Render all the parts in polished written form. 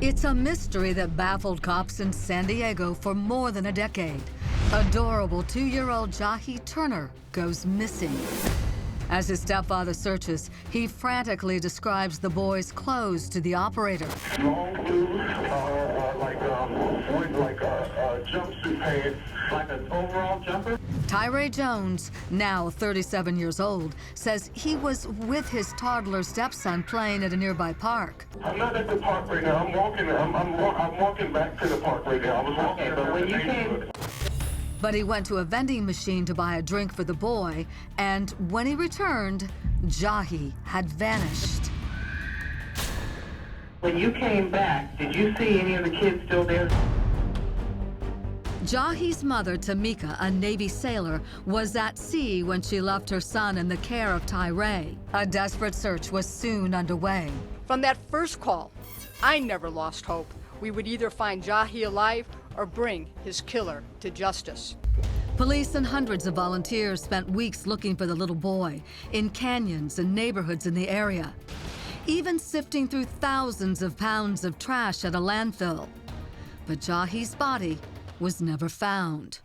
It's a mystery that baffled cops in San Diego for more than a decade. Adorable 2-year-old Jahi Turner goes missing. As his stepfather searches, he frantically describes the boy's clothes to the operator. Long blue, like a jumpsuit pants, like an overall jumper. Tieray Jones, now 37 years old, says he was with his toddler stepson playing at a nearby park. I'm not at the park right now. I'm walking back to the park right now. I was walking but when you came. But he went to a vending machine to buy a drink for the boy, and when he returned, Jahi had vanished. When you came back, did you see any of the kids still there? Jahi's mother, Tamika, a Navy sailor, was at sea when she left her son in the care of Tieray. A desperate search was soon underway. From that first call, I never lost hope. We would either find Jahi alive or bring his killer to justice. Police and hundreds of volunteers spent weeks looking for the little boy in canyons and neighborhoods in the area, even sifting through thousands of pounds of trash at a landfill. But Jahi's body was never found.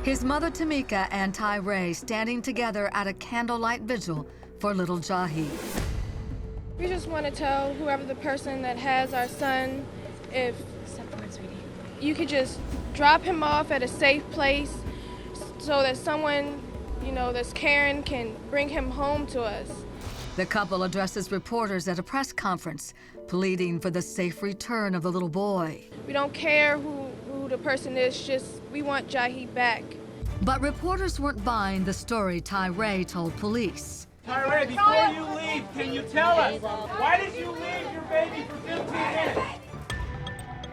His mother, Tamika, and Tieray standing together at a candlelight vigil for little Jahi. We just want to tell whoever the person that has our son, if you could just drop him off at a safe place so that someone, that's caring can bring him home to us. The couple addresses reporters at a press conference, pleading for the safe return of the little boy. We don't care who the person is, just we want Jahi back. But reporters weren't buying the story Tieray told police. Tieray, before you leave, can you tell us, why did you leave your baby for 15 minutes?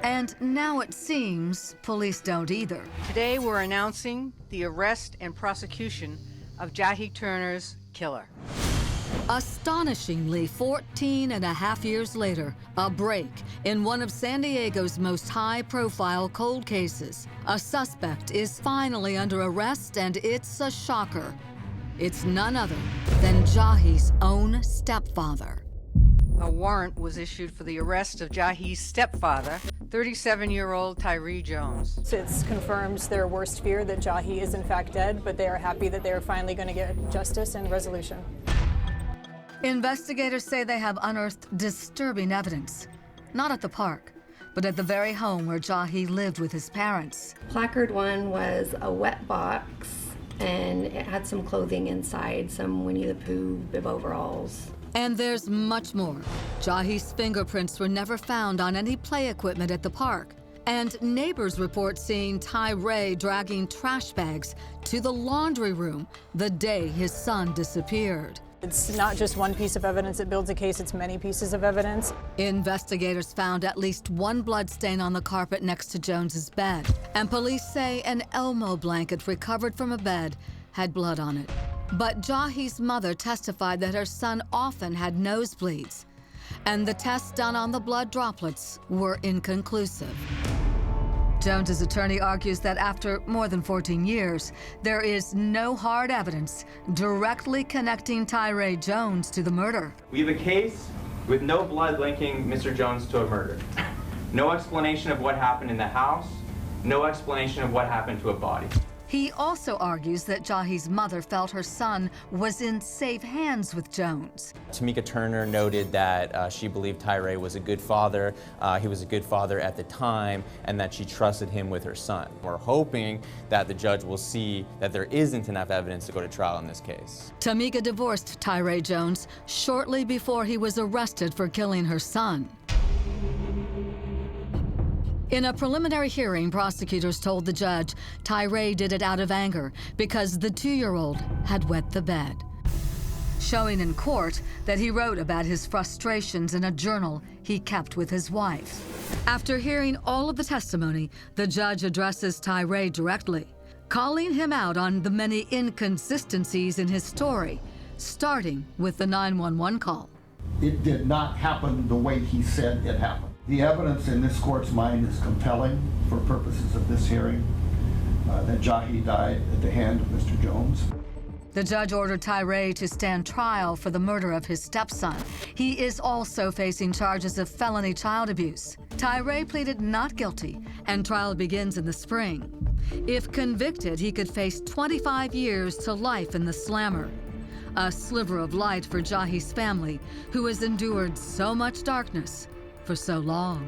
And now it seems police don't either. Today we're announcing the arrest and prosecution of Jahi Turner's killer. Astonishingly, 14 and a half years later, a break in one of San Diego's most high-profile cold cases. A suspect is finally under arrest, and it's a shocker. It's none other than Jahi's own stepfather. A warrant was issued for the arrest of Jahi's stepfather, 37-year-old Tieray Jones. It confirms their worst fear that Jahi is in fact dead, but they are happy that they are finally going to get justice and resolution. Investigators say they have unearthed disturbing evidence, not at the park, but at the very home where Jahi lived with his parents. Placard one was a wet box, and it had some clothing inside, some Winnie the Pooh bib overalls. And there's much more. Jahi's fingerprints were never found on any play equipment at the park. And neighbors report seeing Tieray dragging trash bags to the laundry room the day his son disappeared. It's not just one piece of evidence that builds a case, it's many pieces of evidence. Investigators found at least one blood stain on the carpet next to Jones's bed. And police say an Elmo blanket recovered from a bed had blood on it. But Jahi's mother testified that her son often had nosebleeds, and the tests done on the blood droplets were inconclusive. Jones's attorney argues that after more than 14 years, there is no hard evidence directly connecting Tieray Jones to the murder. We have a case with no blood linking Mr. Jones to a murder. No explanation of what happened in the house, no explanation of what happened to a body. He also argues that Jahi's mother felt her son was in safe hands with Jones. Tamika Turner noted that she believed Tieray was a good father, he was a good father at the time, and that she trusted him with her son. We're hoping that the judge will see that there isn't enough evidence to go to trial in this case. Tamika divorced Tieray Jones shortly before he was arrested for killing her son. In a preliminary hearing, prosecutors told the judge Tieray did it out of anger because the 2-year-old had wet the bed, showing in court that he wrote about his frustrations in a journal he kept with his wife. After hearing all of the testimony, the judge addresses Tieray directly, calling him out on the many inconsistencies in his story, starting with the 911 call. It did not happen the way he said it happened. The evidence in this court's mind is compelling for purposes of this hearing that Jahi died at the hand of Mr. Jones. The judge ordered Tieray to stand trial for the murder of his stepson. He is also facing charges of felony child abuse. Tieray pleaded not guilty, and trial begins in the spring. If convicted, he could face 25 years to life in the slammer. A sliver of light for Jahi's family, who has endured so much darkness for so long.